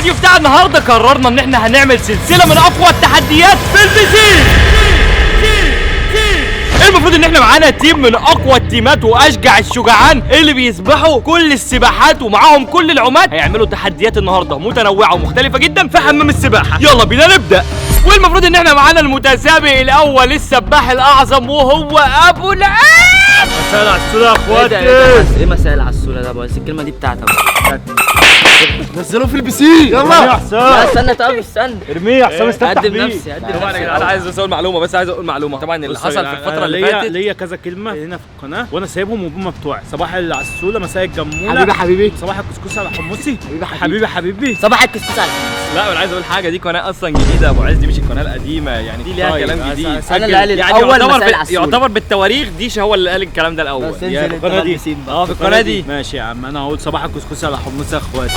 الفيديو بتاع النهارده قررنا ان احنا هنعمل سلسله من اقوى التحديات في البي المفروض ان احنا معانا تيم من اقوى التيمات واشجع الشجعان اللي بيسبحوا كل السباحات ومعاهم كل العومات. هيعملوا تحديات النهارده متنوعه ومختلفه جدا في حمام السباحه. يلا بينا نبدا. والمفروض ان احنا معانا المتسابق الاول السباح الاعظم وهو ابو العاب. مسائل على السوله يا اخواتي. ايه مسائل على السوله ده بس الكلمه دي بتاعتك. نزلوه في البسين يلا يا حسام. لا استنى طب استنى ارميه يا حسام استفتح قدم بيه. نفسي قدم طبعا يا جدعان انا عايز اقول معلومه عايز اقول معلومه. طبعا اللي حصل في الفتره اللي فاتت ليا كذا كلمه هنا في القناه وانا سايبهم وهم بتوعي. صباح العسوله، مساء الجموله، حبيبي حبيبي، صباح الكسكسي على حمصي، حبيبي حبيبي. صباح الكسكس على لا انا عايز اقول حاجه، دي قناه اصلا جديده ابو عز، دي مش القناه القديمه يعني، دي ليها كلام جديد. انا اللي قال يعني الاول مسائل على السوله. يعتبر بالتواريخ ديش هو اللي قال الكلام ده الاول. بس انزل انت القناه دي في في القناه دي. ماشي يا عم، انا هقول صباح الكسكسي على حمصي يا اخواتي.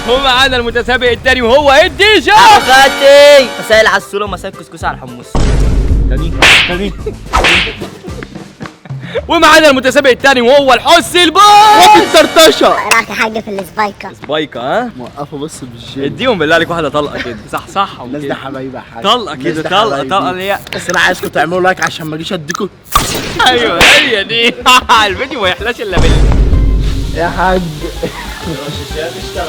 ومعانا المتسابق الثاني وهو الديشا. اخواتي مسائل على السوله ومسائل الكسكس على الحمص. تاني ومعانا المتسابق الثاني وهو الحسي الباص. الطرطشه راك حاجه في السبايكه. سبايكه ها؟ موقفه بس بالجيم. اديهم بالله عليك واحده طلقه كده. صح الناس دي حبايبي يا حاج، طلقه كده، طلقه اللي هي بس انا عايزكم تعملوا لايك عشان ما اجيش اديكم. ايوه هي دي. الفيديو ما يحلاش الا يا حاج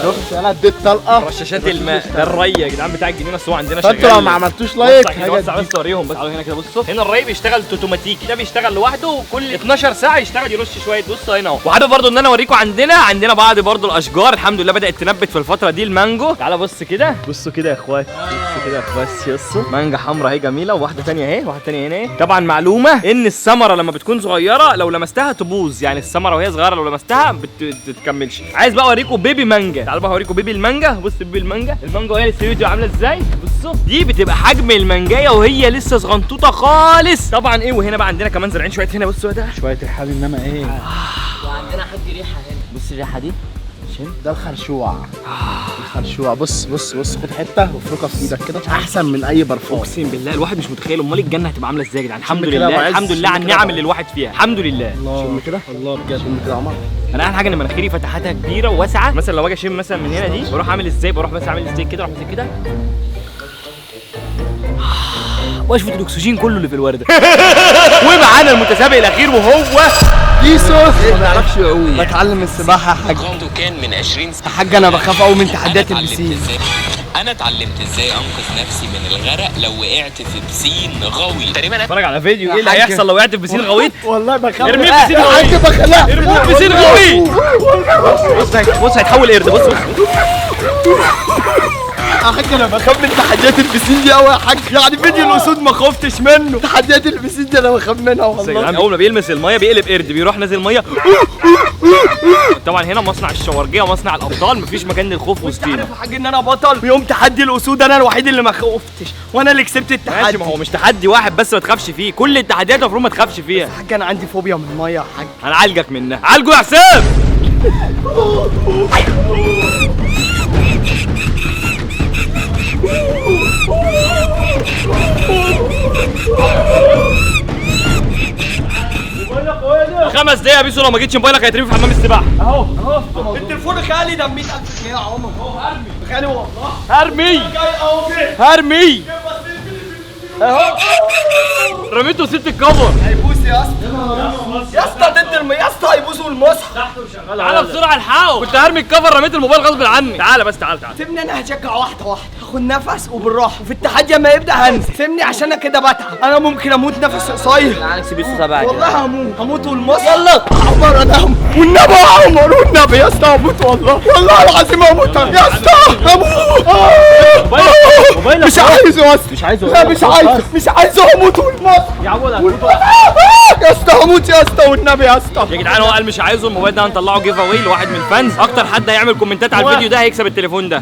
شفت انا اديت طلقه. رشاشات الماء ده الري يا جدعان بتاع الجنينه، بس هو عندنا فانتوا شغال. لو ما عملتوش لايك وسع بس اوريهم بس. تعالوا هنا كده بصوا، هنا الري بيشتغل اوتوماتيكي، ده بيشتغل لوحده وكل 12 ساعه يشتغل يرش شويه. بصوا هنا اهو. وحابب برضو ان انا اوريكم عندنا بعض برضو الاشجار الحمد لله بدات تنبت في الفتره دي. المانجو تعالى بص كده، بصوا كده يا اخواتي، بصوا كده يا اخواتي، بصوا مانجا حمراء اهي جميله، وواحده ثانيه اهي، واحده ثانيه هنا اهي. طبعا معلومه ان الثمره لما بتكون صغيره لو لمستها تبوظ، يعني الثمره وهي صغيره لو لمستها بتكملش. عايز بقى اوريكم بيبي مانجا. تعالوا بقى اوريكم بيبي المانجا. بص بيبي المانجا وهي لسه بتبقى عامله ازاي. بصوا دي بتبقى حجم المانجايه وهي لسه صغنطوطه خالص. طبعا ايه، وهنا بقى عندنا كمان زارعين شويه هنا. بصوا ده شويه الحال انما ايه. وعندنا حد ريحه هنا. بص الريحه دي ده الخرشوع. الخرشوع بص خد حته وافركها في ايدك كده احسن من اي برفان. اقسم بالله الواحد مش متخيل امال الجنه هتبقى عامله ازاي يا جدعان. الحمد كده لله وعز، الحمد لله على كده النعم وعز. اللي الواحد فيها. الحمد لله. شم كده الله بجد. شم كده يا عمر. انا احلى حاجه ان مناخيري فتحاتها كبيره وواسعه. مثلا لو اجي اشم مثلا من هنا دي بروح اعمل ازاي، بروح مثلا اعمل ازاي كده، اروح مثلا كده واشفط الاكسجين كله اللي في الورده. ومعانا المتسابق الاخير وهو كيسو ما بيعرفش يعوم. بتعلم السباحه يا حاج. رقمته كان من 20 سنة. يا حاج انا بخاف قوي من تحديات البسين. انا اتعلمت ازاي انقذ نفسي من الغرق لو وقعت في بسين غوي. تقريبا انا اتفرج على فيديو ايه اللي هيحصل لو وقعت في بسين غويط. والله بخاف. ارميه في بسين غويط. ارميه في بسين غويط. بص هيتحول قرد. بص يا حاج انا بخاف من تحديات البسين دي قوي يا حاج، يعني فيديو الاسود ما خفتش منه، تحديات البسين دي انا بخاف منها والله. اول ما بيلمس الميه بيقلب قرد، بيروح نازل ميه. طبعا هنا مصنع الشوارجيه ومصنع الابطال، مفيش مكان للخوف وسطينا. عارف يا حاج ان انا بطل ويوم تحدي الاسود انا الوحيد اللي ما خفتش وانا اللي كسبت ماشي، التحدي. ما هو مش تحدي واحد بس ما تخافش فيه، كل التحديات المفروض ما تخافش فيها. يا حاج انا عندي فوبيا من الميه يا حاج. هنعالجك منها. عالجه يا حسام. خمس دقايق يا بيسو، لو ما جيتش موبايلك هيترمي في حمام السباحه. اهو التليفون خالي ده ب 100,000 جنيه يا عمر. اهو هرمي خالي والله. هرمي اهو. رميته وسبت الكفر. هيبوس يا اسطى. يا اسطى ضد يا اسطى هيبوسوا المصحف. تعالى بسرعه الحقه. كنت هرمي الكفر رميت الموبايل غصب عني. تعالى بس تعالى. سيبني انا هشجع واحده هاخد نفس وبالراحه، وفي التحدي لما يبدا هنزل. سيبني عشان انا كده بتعب، انا ممكن اموت نفس قصير. تعالى نكسب يوسف سبعه والله هموت والمصحف. يلا عمر انا والنبي يا عمر والنبي يا اسطى هموت والله العظيم هموت يا اسطى هموت. مش عايزه يا اسطى، لا مش عايزه هموت والمصحف يا اسطى هموت يا اسطى والنبي يا اسطى. يا جدعان هو قال مش عايزه الموبايل ده، هنطلعه جيف اواي لواحد من الفانز. اكتر حد هيعمل كومنتات على الفيديو ده هيكسب التليفون ده.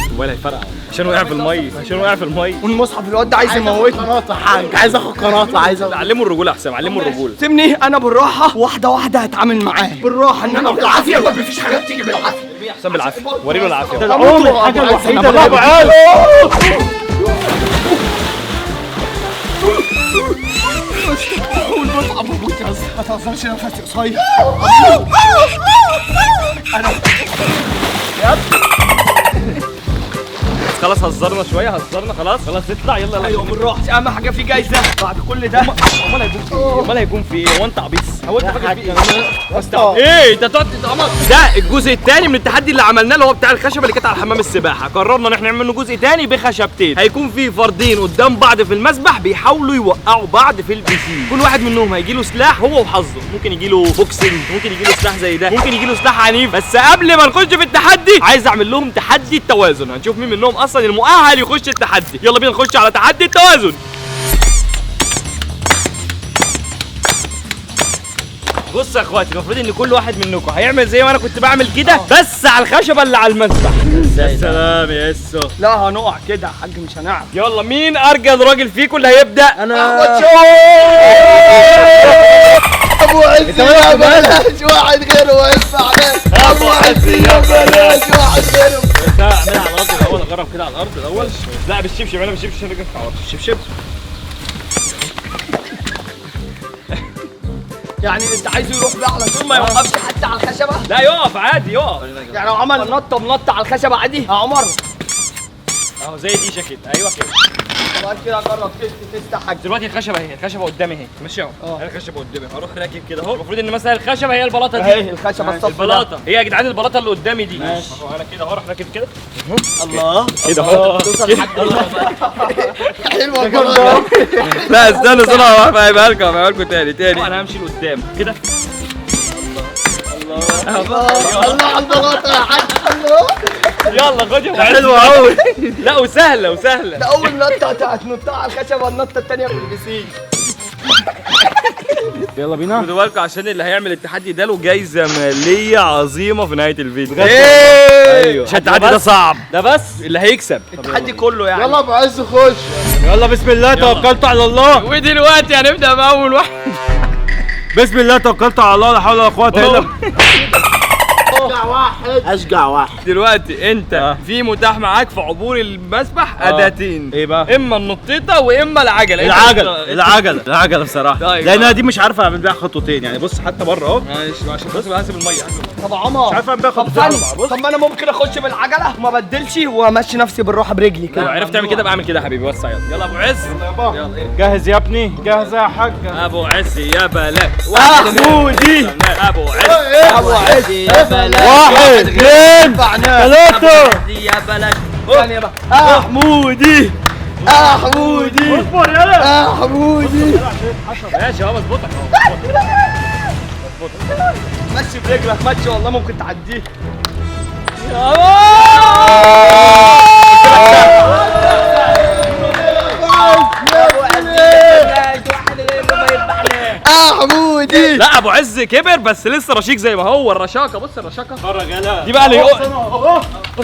الموبايل هيفرقع عشان وقع في الميه. والمصحف الواد ده عايز يموتني. قناطه حاج، عايز اخد قناطه، علموا الرجوله يا حسام، علموا الرجوله. سيبني انا بالراحه واحده هتعامل معاه بالراحه، انما بالعافيه ما فيش حاجه بتيجي بالعافيه. حسام بالعافيه، وريله العافيه. العوم الحاجه الوحيده اللي والمصحف هموت يا اسطى، ما تهزرش نفسي قصير. انا خلاص هزرنا شويه، هزرنا خلاص اطلع يلا. ايوه بالراحه، اهم حاجه في جايزه بعد كل ده. امال هيكون في ايه؟ امال هيكون في ايه؟ هو انت عبيط؟ هو انت فاكر في ايه؟ ايه انت تقعد تتقمص؟ ده الجزء الثاني من التحدي اللي عملناه اللي هو بتاع الخشبه اللي كانت على حمام السباحه. قررنا ان احنا نعمل منه جزء ثاني بخشبتين. هيكون في فردين قدام بعض في المسبح بيحاولوا يوقعوا بعض في البسين. كل واحد منهم هيجي له سلاح هو وحظه. ممكن يجي له بوكسنج، ممكن يجي له سلاح زي ده، ممكن يجي له سلاح عنيف. بس قبل ما نخش في التحدي عايز اعمل لهم تحدي التوازن. هنشوف مين منهم اصلا المؤهل يخش التحدي. يلا بينا نخش على تحدي التوازن. بصوا يا اخواتي، المفروض ان كل واحد منكم هيعمل زي ما انا كنت بعمل كده بس على الخشبه اللي على المسبح. يا سلام يا اسو. لا هنقع كده يا حاج، مش هنعرف. يلا مين ارجل راجل فيكم اللي هيبدا؟ انا ابو عز يا بلاش واحد غيره وينفع عليه. ابو عز يا بلاش واحد غيره. اعملها على الارض الاول، اجرب كده على الارض الاول. لا بالشبشب، انا بالشبشب عشان رجلك تعور. الشبشب يعني انت عايزه يروح بقى على طول ما يوقفش حتى على الخشبه؟ لا يقف عادي يقف. يعني لو عمل نطه على الخشبه عادي يا عمر. اهو زي دي كده. ايوه كده. طب كده جرب تست حاجه. دلوقتي الخشبه اهي، الخشبه قدامي اهي ماشي اهو. اهي الخشبه قدامي، هروح راكب كده اهو. المفروض ان مثلا الخشبه هي البلاطه دي. اهي الخشبه الصف البلاطه هي يا جدعان، البلاطه اللي قدامي دي. ماشي اهو. انا كده هروح راكب كده الله كده اهو. حلوه البلاطه. لا استنى صراحه، هفهمها لكم تاني. انا همشي لقدام كده. الله على البلاطه يا حاج. الله يلا خد يا حلوه قوي. لا وسهله. ده اول نطه هتنطها على الخشبه والنطه الثانيه في البسين. يلا بينا. خدوا بالكم عشان اللي هيعمل التحدي ده له جايزه ماليه عظيمه في نهايه الفيديو. ايوه عشان التحدي ده صعب، ده بس اللي هيكسب التحدي كله يعني. يلا ابو عز خش. يلا بسم الله توكلت على الله. ودلوقتي هنبدا باول واحد. بسم الله توكلت على الله، لا حول ولا قوه الا بالله. اشجع واحد. دلوقتي انت في متاح معاك في عبور المسبح اداتين. ايه بقى؟ اما النطيطه واما العجله. العجله بصراحه. طيب. لان انا دي مش عارف اعمل بيها خطوتين يعني. بص حتى بره اهو. ماشي عشان بس بحسب الميه. طب يا عمر مش عارف اعمل بيها طب خطوتين. ثانية، طب ما انا ممكن اخش بالعجله وما بدلش وامشي نفسي بالراحه برجلي لو كده. عرفت تعمل كده بعمل كده يا حبيبي. وسع يلا ابو عز. يلا ايه؟ جاهز يا ابني؟ جاهز يا حاج؟ ابو عز يا بلاش. حمودي ابو عز. ابو عز يا بلاش. واحد اثنين ثلاثة. يا بلاش. ثانيه بقى. حمودي حمودي اصبر يلا. حمودي ماشي اهو بظبطك مشي برجلك مشي والله ممكن تعديه. حمودي. لا ابو عز كبر بس لسه رشيق زي ما هو. الرشاقه بص الرشاقه دي بقى اللي يقول.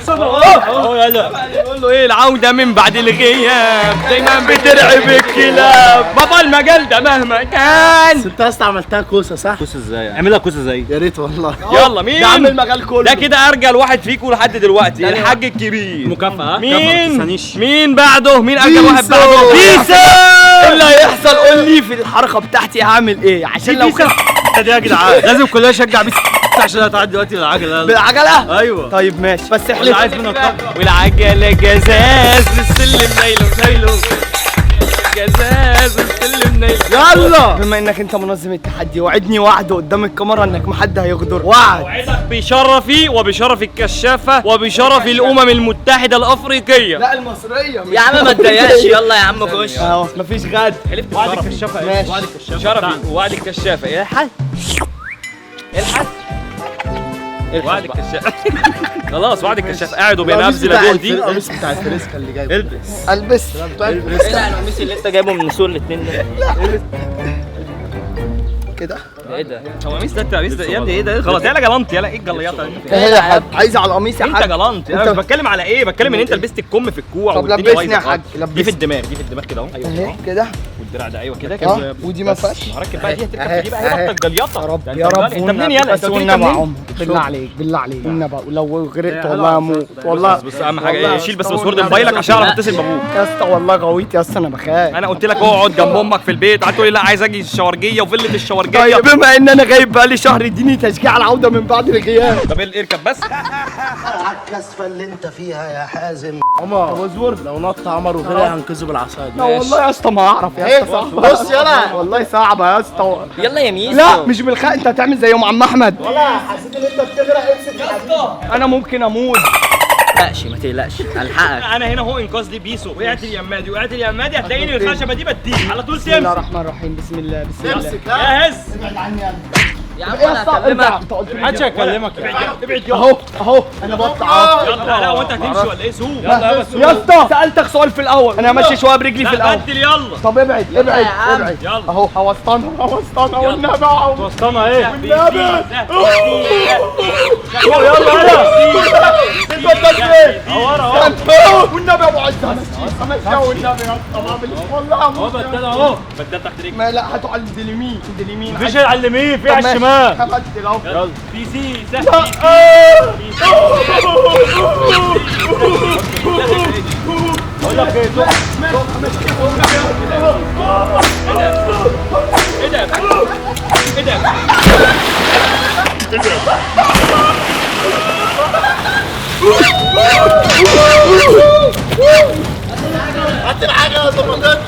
اهو يلا. يقول له ايه؟ العوده من بعد الغياب دايما بترعب الكلاب. بابا المجال ده مهما كان. انت اصلا عملتها كوسه صح؟ كوسه ازاي؟ اعملها كوسه ازاي؟ يا ريت والله. يلا مين؟ ده عم المجال كله. ده كده ارجل واحد فيكم لحد دلوقتي الحاج الكبير. مكافأة. مين بعده؟ مين ارجل واحد بعده؟ بيسو. ايه اللي هيحصل؟ قول لي في الحركه بتاعتي هعمل ايه عشان لو كده دي يا جدعان لازم كلنا نشجع بيس عشان هتعدي دلوقتي العجله. بالعجله. ايوه. طيب ماشي بس اللي احلف. عايز منك والعجله جزاز السلم نايله. جزاز السلم نايله. يلا بما انك انت منظم التحدي وعدني وعد قدام الكاميرا انك محد هيغدر. وعد. وعدك بشرفي وبشرف الكشافه وبشرف الامم المتحده الافريقيه. لا المصريه يا عم ما تضايقش. يلا يا عم خش. اهو مفيش غد. وعد الكشافه. ماشي. شرفي ووعد الكشافه. الحق وعد الكشافه. خلاص وعد الكشافه قاعد وبينافس لابوه دي. القميص بتاع الفريسكا اللي جايبه. البس. ايه ده القميص اللي انت جايبه من سوق الاثنين ده؟ كده ايه ده؟ هو قميص ده قميص ده يا ابني؟ ايه ده؟ خلاص يلا جلنت يلا. ايه الجلياطه دي؟ ايه يا حاج؟ عايز على القميص يا انت حاج. جلنت. انا انت- مش بتكلم على ايه، بتكلم ان انت لبست الكم في الكوع. طب والدنيا لبسني يا بايظة حاج، خالص. دي لبسني. في الدماغ، دي في الدماغ كده اهو. ايوه اهي كده. والدراع ده ايوه كده اه ودي ما فيهاش. هركب بقى دي هتركب في دي بقى. هي بطل جليطه. يا رب ده يا رب انت منين يلا؟ بس انت قلت لي والنبي انت يا منين؟ عمر. بالله عليك بالله عليك والنبي لو غرقت والله هموت والله. بس اهم حاجه شيل بس باسورد موبايلك عشان اعرف اتصل بابوك. يا اسطى والله غويت يا اسطى انا بخاف. انا قلت لك اقعد جنب امك في البيت، قعدت تقول لي لا عايز اجي الشوارجيه وفيلة الشوارجيه. طيب بما ان انا غايب بقالي شهر اديني تشجيع العوده من بعد الغياب. طب اركب بس. على الكسفه اللي انت فيها يا حازم. عمر لو نط عمر وغير هنقذه بالعصايه. لا والله يا اسطى ما اعرف يا اسطى صعبه. بص يلا والله صعبه يا اسطى. يلا يا ميس. لا مش بالخاء، انت هتعمل زي ام عم احمد. ولا حسيت ان انت بتغرق امسك الحديد. انا ممكن اموت. ما تقلقش الحقك. انا هنا هو انقاذ لي بيسو، وقعت اليمادي هتلاقيني الخشبه دي بديك على طول. بسم الله سيمس الرحمن الرحيم. بسم الله بسم الله. امسك جاهز. ابعد عني يلا. يا عم انا هكلمك. انت قلت لي محدش هيكلمك. ابعد اهو انا بطلع اهو. يلا. لا وانت هتمشي ولا ايه؟ سوق يا اسطى سالتك سؤال في الاول، انا ماشي شويه برجلي في الاول. بدل يلا. طب ابعد يا عم. ابعد يلا. اهو هوسطنها والنبي اهو. وسطنا ايه؟ والنبي والنبي ابو عز همشيها والنبي يا اسطى والله هموت. اهو بدل تحت رجلي. ما لا هاتوا على اليمين مفيش على اليمين، في على الشمال. هبدل اهو. يلا في سي سهل. بقول لك ايه هات الحاجه يا ضمانتنا.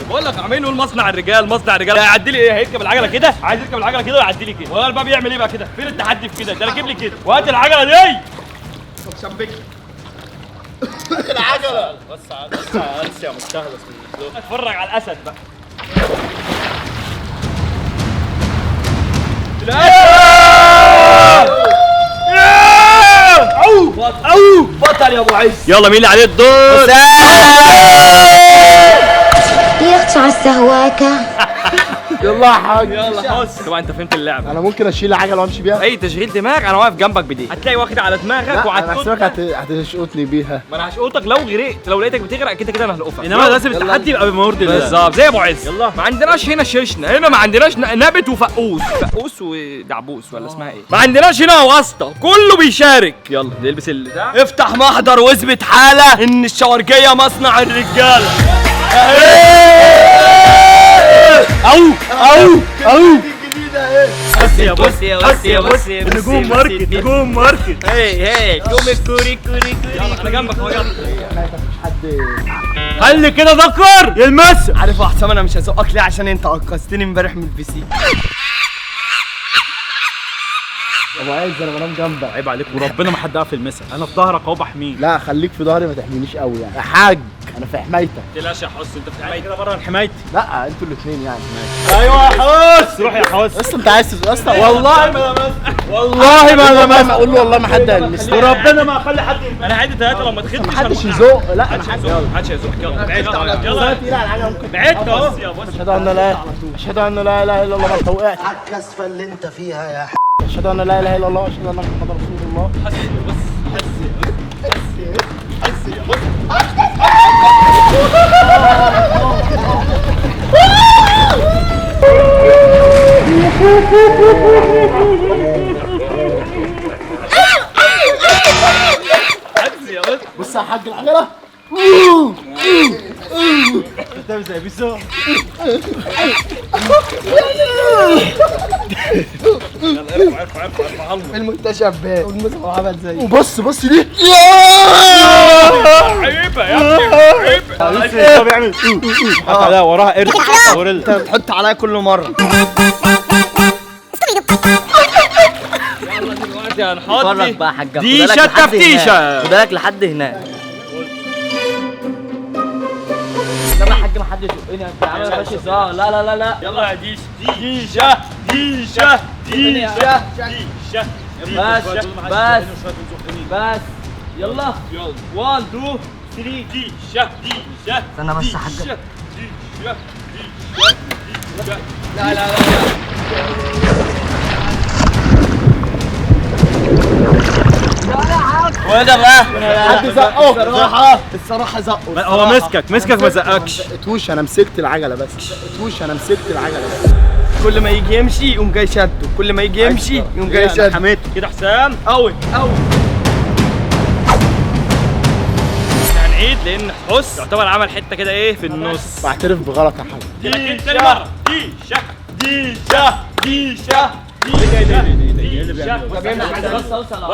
بقول لك عاملين نقول مصنع الرجال هيعدي لي ايه؟ هيركب العجله كده، عايز يركب العجله كده ويعدي لي كده. ولا الباب يعمل ايه بقى كده؟ فين التحدي في كده؟ ده راكب لي كده وهات العجله دي. طب شبك العجله. بس يا مستهلس اتفرج على الاسد بقى. بطل يا ابو عز. يلا مين اللي عليه الدور؟ يقطع السهواكة. يلا يا حاج. يلا بص طبعا انت فهمت اللعبه. انا ممكن اشيل العجله وامشي بيها. اي تشغيل دماغ انا واقف جنبك بدي، هتلاقي واخد على دماغك انا وهتقول حاسسك هتشقطني بيها. ما انا هشقطك لو غرقت، لو لقيتك بتغرق كده انا هلقفك. انما لازم التحدي يبقى بمورد الله. بالظبط زي ابو عز. يلا ما عندناش هنا ششنا، هنا ما عندناش نبت فقوس ودعبوس ولا اسمها ايه. ما عندناش هنا واسطه، كله بيشارك. يلا نلبس ده. افتح محضر واثبت حاله ان الشوارجيه مصنع الرجاله. او بص يا نجوم ماركت. هي كوم الكوري يلا انا جنبك اهو. يلا خلي كده ذكر يلمس. عارف يا حسام انا مش هزقك ليه؟ عشان انت انقذتني امبارح من البي سي. ابو عز انا بنام جنبك. عيب عليك وربنا ما حد قافل المسا، انا في ظهرك اهو بحميك. لا خليك في ظهري ما تحمينيش قوي يعني. يا حاج انا في حمايتك. ما تقلقش يا حس، انت في حمايتي. كده بره من حمايتي. لا انتوا الاثنين يعني. ايوه يا حس، روح يا حس. اصلا انت عايز اصلا والله ما لمست، والله ما لمست. اقول له والله ما حد هيلمسني. وربنا ما اخلي حد يلمس. انا هعد ثلاثه لو ما تخدش محدش يزق. لا محدش هيزقك. يلا بعدت يلا تقيل على الحاجه ممكن. بعدت اهو. يا بص اشهد ان لا اشهد ان لا اله الا الله. ما انت وقعت على الكسفه اللي انت فيها يا اشهد ان لا اله الا الله واشهد ان محمد رسول الله. بص يا حاج العجله. انت زي بيسو. المكتشفات والمسح عمل زي. وبص دي. عيبه يا ابني عيبه. لسه بيعمل حط عليها وراها قرد انت بتحط عليا كل مره. دلوقتي هنحط اتفرج بقى يا حاج. ديشه تفتيشه. خد بالك لحد هناك. لا يا حاج ما حدش يزقني. انت عامل ماشي صح. لا يلا يا ديشه. بس يلا 1 2 3 ديشه. استنى بس يا حاج. لا وده بقى حد زقه الصراحه زقه هو مسكك ما زقكش. اتوش انا مسكت العجله بس اتوش انا مسكت العجله بس. كل ما يجي يمشي يقوم جاي شده، كل ما يجي يمشي يقوم جاي شده. حماته كده حسام قوي هنعيد لان حس يعتبر عمل حته كده ايه في النص. بعترف بغلط يا حاج. لكن تاني مره ديشة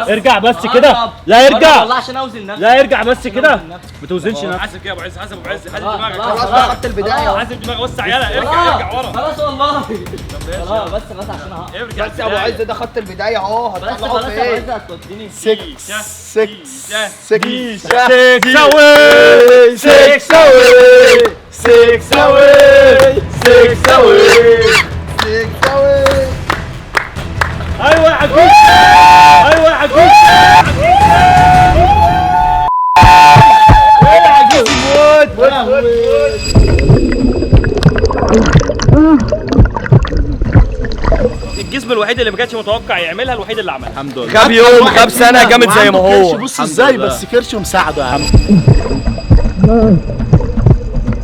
ارجع بس كده. لا ارجع. والله عشان اوزن نفسي. لا ارجع بس كده. ما توزنش نفسك. حاسب كده يا ابو عز، حاسب ابو عز، حاسب دماغك. خلاص بقى خدت البدايه اهو. حاسب دماغك، وسع يلا ارجع ورا. خلاص والله خلاص بس عشان اهو. ارجع بس يا ابو عز ده خدت البدايه اهو. بس هتطلعوا خلاص في ايه؟ يا هتوديني 6 ايوه يا عجوز. ايوه يا عجوز. يا عجوز الجسم الوحيد اللي ما كانش متوقع يعملها الوحيد اللي عملها. الحمد لله. غاب يوم غاب سنه جامد زي ما هو. بص ازاي بس كرشه مساعده يا عم.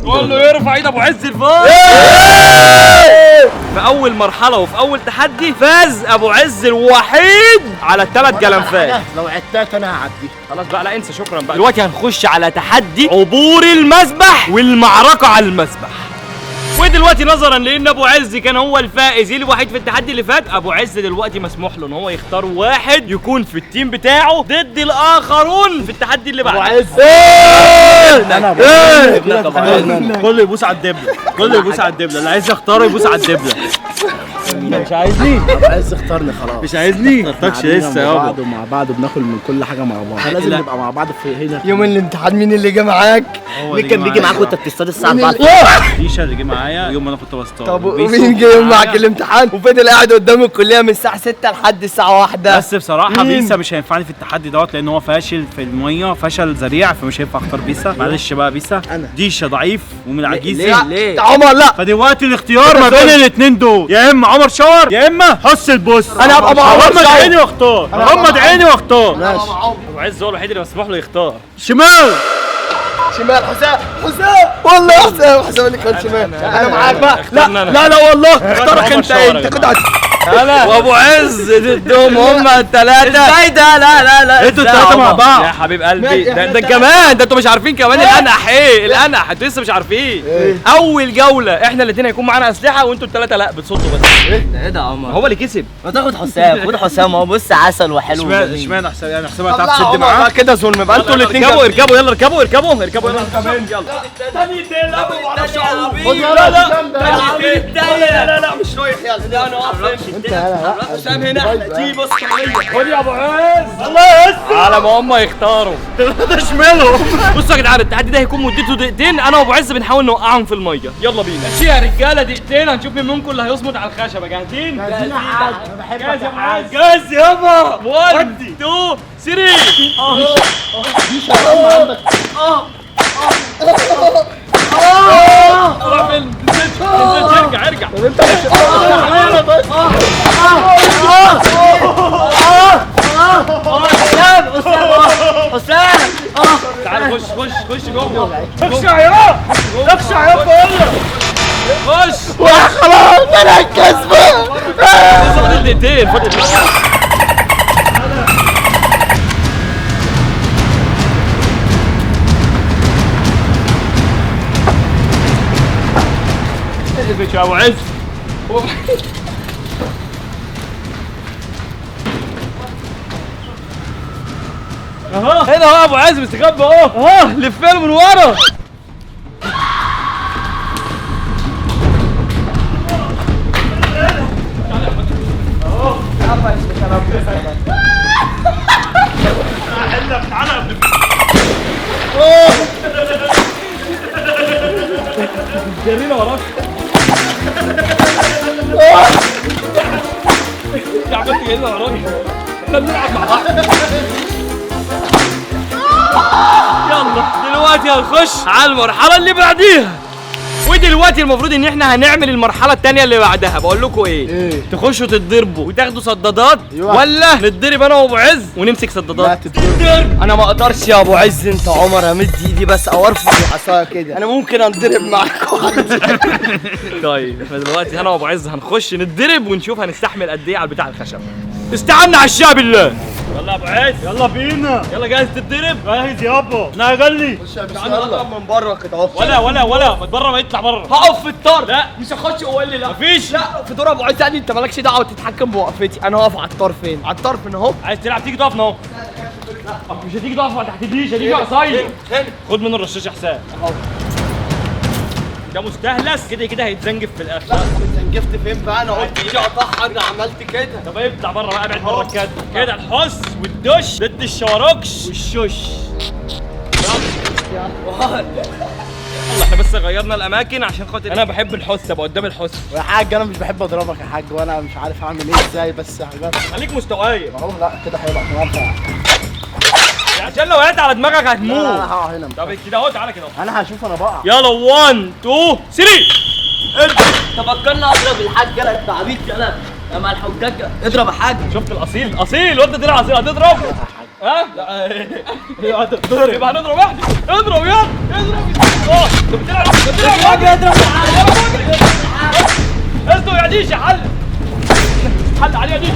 قول له يرفع ايد ابو عز الفار. في اول مرحله وفي اول تحدي فاز ابو عز الوحيد على الثلاث جلنفات. لو عدتها انا هعديها. خلاص بقى لا انسى، شكرا بقى. دلوقتي هنخش على تحدي عبور المسبح والمعركه على المسبح. ودلوقتي نظرا لان ابو عز كان هو الفائز الوحيد في التحدي اللي فات، ابو عز دلوقتي مسموح له ان هو يختار واحد يكون في التيم بتاعه ضد الاخرون في التحدي اللي بعده. ابو عز كله يبوس على الدبله. كله يبوس على الدبله. اللي عايز يختاره يبوس على الدبله. مش عايزني. ابو عز اختارني خلاص. مش عايزني. ما اخترتش لسه يابا. مع بعض وبناكل من كل حاجه مع بعض. لازم لا. نبقى مع بعض في هنا. يوم الامتحان مين اللي جه معاك؟ مين كان بيجي معاك وانت بتصطاد الساعه 4؟ ديشا اللي جه معايا يوم ما انا كنت بصطاد. طب ومين جه يوم معاك الامتحان وفضل قاعد قدام الكليه من الساعه 6 لحد الساعه 1؟ بس بصراحه بيسا مش هينفعني في التحدي دوت لان هو فاشل في الميه، فشل ذريع، فمش هينفع اختار بيسا. معلش بقى بيسا. ديشا ضعيف ومن عجيز. ليه عمر؟ لا فدلوقتي الاختيار ما بين الاثنين دول، يا اما عمر شاور يا اما حس البوس. انا هبقى مع عمر غمض شاور. عيني واختار. غمض عيني واختار. ابو عز هو الوحيد اللي مسموح له يختار. شمال. شمال. حسام والله حسام اللي كان شمال. انا معاك بقى. لا والله اختارك انت. انت كده انا وابو عز ضدهم هم الثلاثه. ازاي ده؟ لا انتوا الثلاثه مع بعض. يا حبيب قلبي ده كمان، ده انتوا مش عارفين كمان الانح ايه. الانح انتوا لسه مش عارفين. اول جوله احنا الاثنين هيكون معانا اسلحه وانتوا الثلاثه لا بتصدوا بس. ايه ده يا عمر؟ هو اللي كسب. ما تاخد حسام. خد حسام اهو. بص عسل وحلو. اشمعنى حسام؟ يعني حسام هتعرف تسد معاه؟ كده ظلم بقى. انتوا الاثنين اركبوا يلا اركبوا يلا كمان يلا. لا مش رايح. يلا انا واقف. حسام هنا. دي بص خد يا ابو عز. الله يستر على ما هم يختاروا. ده شماله. بصوا يا جدعان التحدي ده هيكون مدته دقيقتين، انا وابو عز بنحاول نوقعهم في الميه. يلا بينا. ماشي يا رجاله دقيقتين، هنشوف مين منكم اللي هيصمد على الخشبه. جاهزين؟ جاهز يا ابو عز. جاهز يابا. 1 2 3. روح فين؟ نزلت ارجع. حسام تعال خش جوه. اخشع يا بقول لك. خش. خلاص انا الكسبان. فاضل دقيقتين. يا ابو عز. هنا اهو ابو عز مستخبي اهو. لفيله من ورا. جرينا وراك. يا عم انت جايين وراك. احنا بنلعب مع بعض. يلا دلوقتي هنخش على المرحلة اللي بعديها. ودلوقتي المفروض ان احنا هنعمل المرحله الثانيه اللي بعدها. بقول لكم ايه؟ تخشوا تتضربوا وتاخدوا صدادات ولا نتضرب انا وابو عز ونمسك صدادات؟ انا ما اقدرش يا ابو عز انت عمر، همد ايدي بس او ارفع العصايه كده، انا ممكن انضرب معاكم. طيب احنا دلوقتي انا وابو عز هنخش نتضرب ونشوف هنستحمل قد ايه على البتاع الخشب. استعنا على الشعب الله. يلا يا ابو عز، يلا بينا، يلا جاهز تتضرب؟ جاهز يابا. انا هجلي تعالى اضرب من بره كده اهو. ولا بره ما يطلع بره. هقف في الطار. لا مش هخش وقول لي لا. مفيش. لا في دور ابو عز يعني انت مالكش دعوه تتحكم بوقفتي، انا هقف على الطار فين؟ على الطار فين اهو. عايز تلعب تيجي تقف اهو. مش هتيجي تقف ما تحتديش، هتيجي عصايه. خد منه الرشاش يا حسام. ده مستهلس كده كده هيتزنجف في الاخر. زنجفت فين بقى؟ انا قلت ايدي اقطعها، انا عملت كده. طب اطلع بره بقى، ابعد بره الكادر كده. الحس والدش ضد الشواروكش والشوش. يلا احنا بس غيرنا الاماكن عشان خاطر انا بحب الحس، ابقى قدام الحس. يا حاج انا مش بحب اضربك يا حاج، وانا مش عارف اعمل ايه ازاي، بس هجرب. خليك مستواي اهو. لا كده هيبقى كمان عشان لو وقعت على دماغك هتموت. لا هقع هنا. طب كده اهو، تعالى كده اهو. انا هشوف انا بقع. يلا 1 2 3. تفكرنا اضرب الحاج. يلا انت عبيط. يلا يا مع الحجاج اضرب يا حاج. شفت الاصيل؟ اصيل وانت طلع اصيل. هتضرب؟ ها؟ لا هتضرب. يبقى هنضرب واحد. اضرب يلا اضرب. انت بتلعب اضرب اصدق يا ديش. حل عليه يا ديش.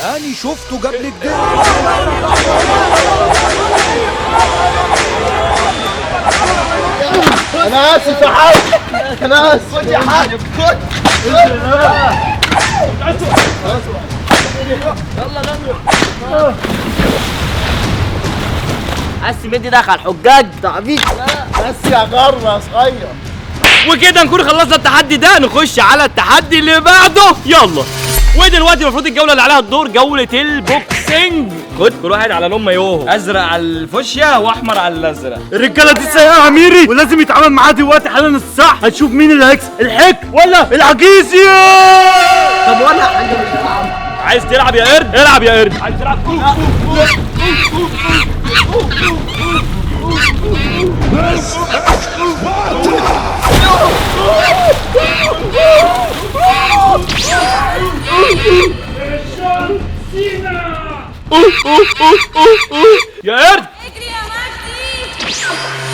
أنا شفته قبل كده. انا اسف يا حاج، انا اسف. خد يا حاج خد. عايز تمد ايدك على الحجاج؟ تعبيط بس يا جر يا صغير. وكده نكون خلصنا التحدي ده، نخش على التحدي اللي بعده. يلا. ودلوقتي المفروض الجوله اللي عليها الدور جوله البوكسنج. خد كل واحد على لون مايوه، ازرق على الفوشيا واحمر على الازرق. الرجاله دي سيئه يا اميري، ولازم يتعامل معاها دلوقتي حالا الصح. هنشوف مين اللي هيكسب، الحك ولا العجيزي. طب وانا حاجه مش هعمل. عايز تلعب يا قرد؟ العب يا قرد. عايز تلعب يا قرد.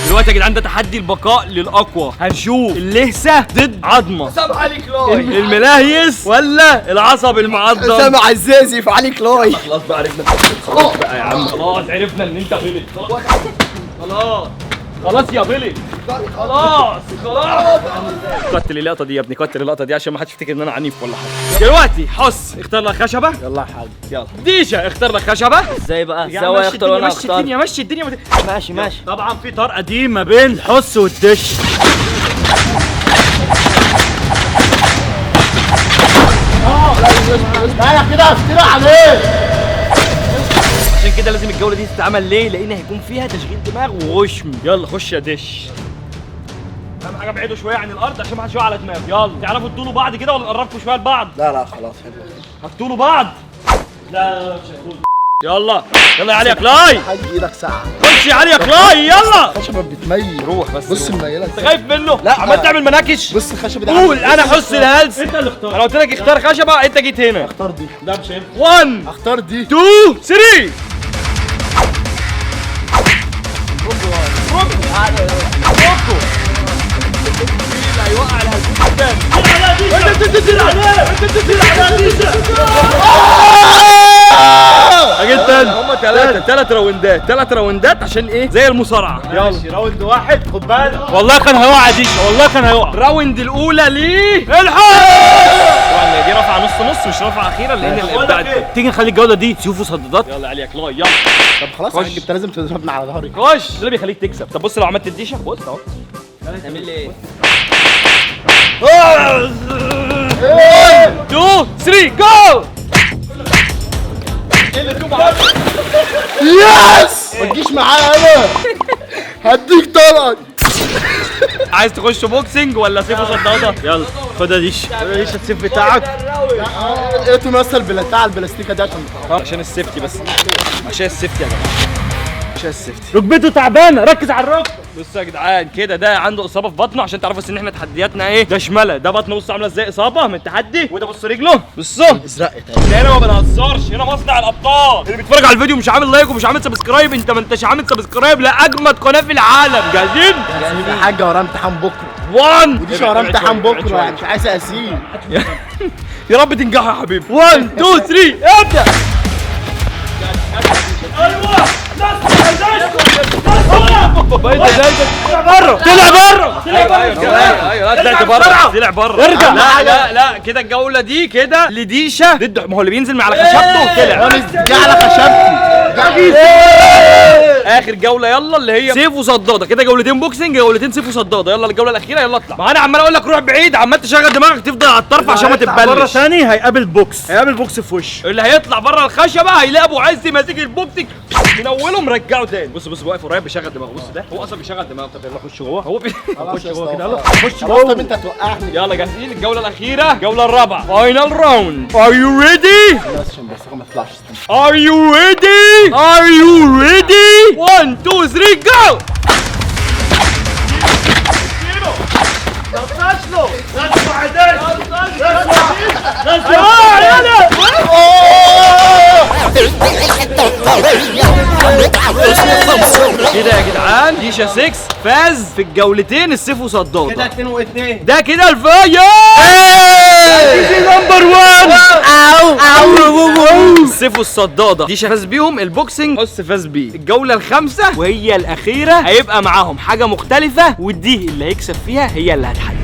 دلوقتي يا جدعان ده تحدي البقاء للاقوى. هنشوف اللهسه ضد عظمه. سامع عليك لاي. الملاهيس ولا العصب المعضل. سامع عزازي في عليك لاي. خلاص بقى عرفنا. خلاص بقى يا عم، خلاص عرفنا ان انت غلط. خلاص يا غلط. خلاص. كتل اللقطه دي يا ابني، كتل اللقطه دي عشان ما حدش يفتكر ان انا عنيف ولا حاجه. دلوقتي حس اختار لك خشبه. يلا يا حاج. يلا ديشا اختار لك خشبه. ازاي بقى؟ يا ازاي مشي يختار وانا الدنيا، مشي اختار؟ الدنيا، مشي الدنيا. ماشي ماشي. طبعا في طار قديم ما بين الحس والدش. انا كده هفترى عليه. عشان كده لازم الجوله دي تتعمل ليه؟ لان هيكون فيها تشغيل دماغ وغشم. يلا خش يا دش. اهم حاجه ابعدوا شويه عن الارض عشان ما حدش يقع على دماغه. يلا تعرفوا تطولوا بعض كده ولا نقربكم شويه لبعض؟ لا لا خلاص حلو. هتطولوا بعض؟ لا مش هتطولوا. يلا يا علي يا كلاي. حاج ايدك ساعه. خش يا علي يا كلاي يلا. الخشبه بتميل. روح بس. بص منيله انت خايف منه؟ لا، عمال تعمل مناكش. بص الخشبه دي. قول انا حس الهلس. انت اللي اختار. انا قلت لك اختار خشبه، انت جيت هنا. اختار دي. لا مش هينفع. 1 اختار دي. 2 3. هما ثلاث راوندات عشان ايه؟ زي المصارعه. يلا راوند واحد خد بالك. والله كان هيقع دي، والله كان هيقع. الراوند الاولى ليه الحق. طبعا دي رفعه نص مش رفعه اخيره لان الابداع. تيجي نخلي الجوله دي تشوفوا صدادات. يلا عليك كلاي يلا. طب خلاص يا حاج انت لازم تضربنا على ظهري. خش. ده اللي بيخليك تكسب. طب بص لو عملت الديشه بص اهو. تعمل لي ايه؟ 2 3 جو. يس ما تجيش معايا انا. هديك طلق. عايز تخش بوكسنج ولا سيف وصداده؟ يلا خدها ديش. ليش السيف بتاعك؟ ايه تمثل بتاع البلاستيكه ده عشان السيفتي بس، عشان السيفتي يا جماعه، عشان السيفتي. ركبته تعبانه، ركز على الركبه. بصوا يا جدعان كده ده عنده اصابه في بطنه، عشان تعرفوا ان احنا تحدياتنا ايه. ده شماله، ده بطنه بص عامله ازاي اصابه من التحدي، وده بص رجله بصوا ازرقت. هنا ما بنهزرش، هنا مصنع الابطال. اللي بيتفرج على الفيديو مش عامل لايك ومش عامل سبسكرايب، انت ما انتش عامل سبسكرايب لاجمد قناه في العالم. جاهزين؟ يا حاجه وراه امتحان بكره. 1 ودي وراه امتحان بكره، يعني مش عايز اسيب. يا رب تنجحوا يا حبيبي. 1 2 3 ابدا. ايوه طلع بره ايوه طلعت بره، طلع بره. ارجع. لا كده الجوله دي كده لديشه ضد، ما هو اللي بينزل من على خشبته طلع. دي على خشبتي. اخر جوله يلا اللي هي سيف وصداده. كده جولتين بوكسنج، جولتين سيف وصداده. يلا الجوله الاخيره، يلا اطلع. ما انا عمال اقول لك روح بعيد، عمال تشغل دماغك تفضل على الطرف عشان ما بره تتبلش. ثاني هيقابل بوكس، هيقابل بوكس في وشه. اللي هيطلع بره الخشبه هيلاقي ابو عز ماسك البوكسنج من اوله مرجعه تاني. بص واقف قريب بيشغل دماغه. بص ده هو اصلا بيشغل دماغه. طب يلا خش جوه. هو خش جوه كده. يلا خش جوه. طب انت توقعني. يلا جاهزين؟ الجوله الاخيره، الجوله الرابعه، فاينل راوند. ار يو ريدي؟ بس ما تطلعش. ار يو ريدي؟ ار يو ريدي؟ 1 2 3 جو. كده يا جدعان ديشا 6 فاز في الجولتين السيف وصداده. كده 2 و2. ده كده الفايز نمبر 1. السيف والصداده ديشا فاز بيهم. البوكسنج بص فاز بيه. الجوله الخامسه وهي الاخيره هيبقى معاهم حاجه مختلفه، ودي اللي هيكسب فيها هي اللي هتحدد.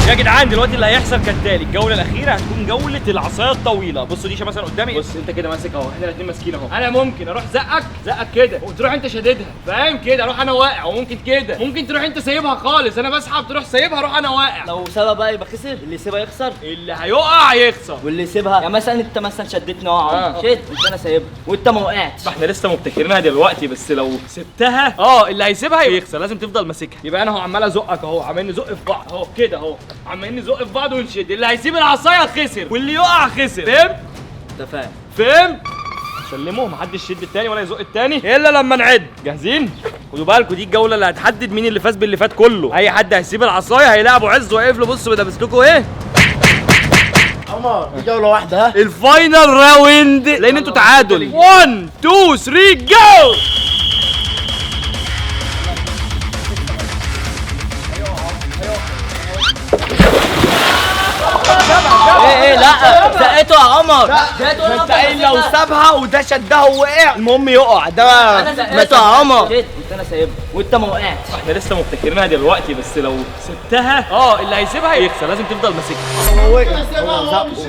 يا جدعان دلوقتي اللي هيحصل كالتالي، الجوله الاخيره هتكون جوله العصايه الطويله. بصوا ديشا مثلا قدامي، بص انت كده ماسك اهو، احنا الاثنين ماسكين اهو. انا ممكن اروح زقك كده وتروح انت شاددها، فاهم كده، اروح انا واقع. وممكن كده، ممكن تروح انت سايبها خالص، انا بسحب تروح سايبها اروح انا واقع. لو سابها بقى يبقى خسر، اللي يسيبها يخسر، اللي هيقع يخسر. واللي يسيبها يعني مثلا انت مثلا شدتني اهو شد وانت انا سايبها وانت ما وقعتش. احنا لسه مبتكرينها دلوقتي، بس لو سبتها اللي هيسيبها يخسر. لازم تفضل ماسكها. يبقى انا اهو عمال ازقك اهو، عمال نزق في بعض اهو كده اهو، عمال نزق في بعض ونشد. اللي هيسيب العصايه خسر، واللي يقع خسر. فهمت؟ انت فاهم؟ فهمت؟ سلموه، محدش يشد التاني ولا يزق التاني الا لما نعد. جاهزين؟ خدوا بالكم دي الجوله اللي هتحدد مين اللي فاز باللي فات كله. اي حد هيسيب العصايه هيلاقي ابو عز واقف له. بص بدبس لكم ايه؟ عمر دي جوله واحده. ها الفاينل راوند، لان انتوا تعادل. 1 2 3 جو. ايه لا زقته يا عمر. انت قايل لو سابها وده شدها ووقع المهم يقع. ده زقته يا عمر. شد وانت انا سايبها وانت ما وقعتش. احنا لسه مبتكرينها دلوقتي، بس لو سبتها اللي هيسيبها يخسر. لازم تفضل ماسكها. هو وقع.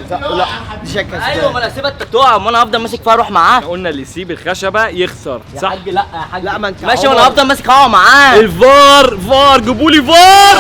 زقه لا دي شكل. ايوه ما انا اسيبها تقع، ما انا هفضل ماسك فيها اروح معاه. قلنا اللي يسيب الخشبه يخسر، صح؟ حاج لا يا حاج. لا ما انت ماشي وانا هفضل ماسك فيها معاه. الفار جيبوا لي فار.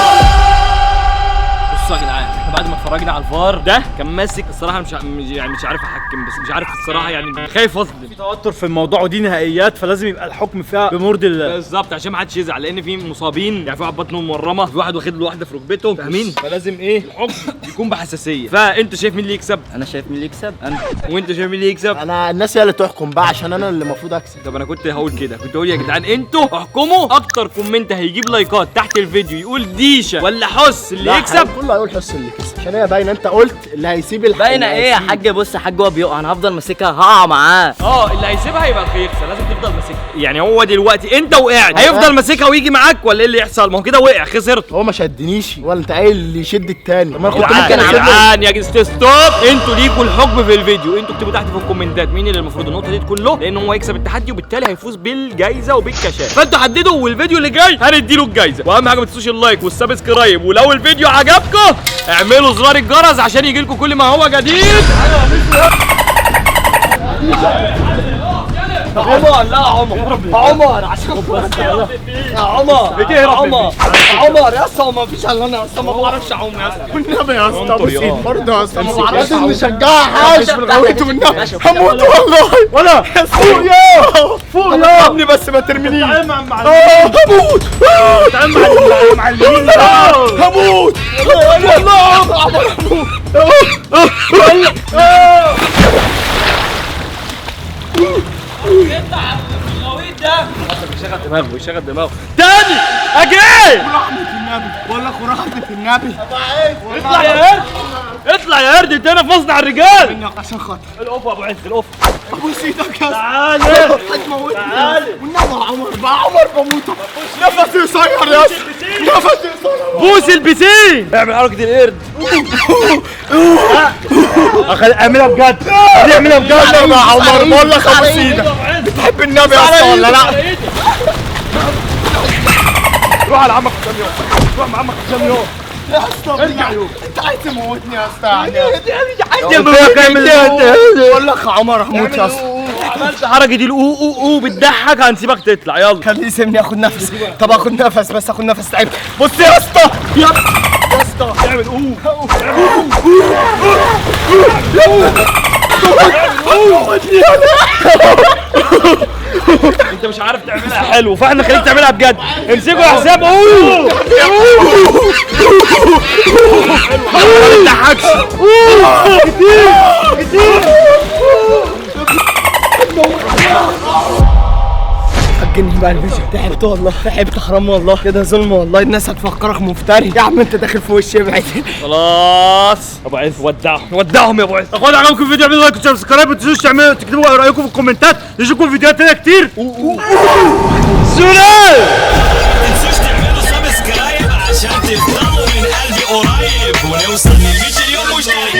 بصوا يا جدعان، احنا بعد ما اتفرجنا على الفار ده كان ماسك الصراحه مش عارف احكم، بس مش عارف الصراحه يعني خايف اظلم. في توتر في الموضوع ودي نهائيات، فلازم يبقى الحكم فيها بمرضي الله. بالظبط، عشان ما حدش يزعل، لان في مصابين، يعني في واحد بطنه مورمه، في واحد واخد له واحده في ركبته، فاهمين؟ فلازم ايه الحكم يكون بحساسيه. فانت شايف مين اللي يكسب؟ انا شايف مين اللي يكسب. انا وانت شايف مين اللي يكسب؟ انا الناس هي اللي تحكم بقى عشان انا اللي المفروض اكسب. طب انا كنت هقول كده، كنت هقول يا جدعان انتوا احكموا. اكتر كومنت هيجيب لايكات تحت الفيديو يقول ديشه ولا حس اللي يكسب. كله هيقول حس اللي كسب، عشان هي باينه. انت قلت اللي هيسيب باينه ايه يا حاج؟ بص يا حاج هو بيقع، انا هفضل ماسكها هقع معاه. اللي هيسيبها يبقى يخسر. لازم تفضل ماسكها. يعني هو دلوقتي انت وقعت، هيفضل ماسكها ويجي معاك ولا ايه اللي يحصل؟ ما هو كده وقع خسرت. هو ما شدنيش ولا انت قايل اللي يشد التاني. ما يا جدعان يا جدعان ستوب. انتوا ليكوا الحكم في الفيديو. انتوا اكتبوا تحت في الكومنتات مين اللي المفروض النقطه دي تكون له، لان هو هيكسب التحدي وبالتالي هيفوز بالجائزه وبالكشاف. فانتوا حددوا، والفيديو اللي جاي هنديله الجائزه. واهم حاجه ما تنسوش اللايك والسبسكرايب، ولو الفيديو عجبكم اعملوا زرار الجرس عشان يجيلكم كل ما هو جديد. عمر لا عمر عمر عشان يا عمر يا عمر عمر يا اسطى ما فيش الا انا يا اسطى ما بعرفش اعوم يا اسطى والنبي يا اسطى ابو سيد برضه يا اسطى ما بعرفش لازم أعوم. نشجعها حاجه بالغويت والنبي هموت والله ولا فوق يا فوق يا ابني بس ما ترمينيش هموت مع المين هموت والله بيشغل دماغه تاني اجي بقول لك ورحمة النبي اطلع يا قرد اطلع يا قرد انت هنا في مصنع الرجال عشان خاطر القف ابو عز القف ابو سيدك يا تعالى هتموتني والنبي يا عمر بقى عمر بموت نفسي قصير يا اسطى نفسي قصير بوس البسين اعمل حركة القرد اعملها بجد اعملها بجد يا عمر بقول لك ابو سيدك بتحب النبي يا اسطى ولا لا؟ روح على عمك كام يوم روح مع عمك كام يوم يا اسطى ارجع انت عايز تموتني يا اسطى عايز بقول لك يا عمر هموت يا اسطى عملت حركة الاو بتضحك هنسيبك تطلع يلا خليه يسيبني اخد نفس طب اخد نفس بس اخد نفس تعبت بص يا اسطى يا اسطى اعمل انت مش عارف تعملها حلو فاحنا خليك تعملها بجد امسكوا يا حسام ما تضحكش حجني بقى الفيديو تعبت والله تعبت حرام والله كده ظلم والله الناس هتفكرك مفتري يا عم انت داخل في وشي ابعد خلاص ابو عز ودعهم يا ابو عز اخواني عجبكم الفيديو اعملوا لايك وسبسكرايب ما تنسوش تكتبوا رايكم في الكومنتات نشوفكم فيديوهات تانية كتير سلام تنسوش تعملوا سبسكرايب عشان تفضلوا من قلبي قريب ونوصل ل 100 مليون مشترك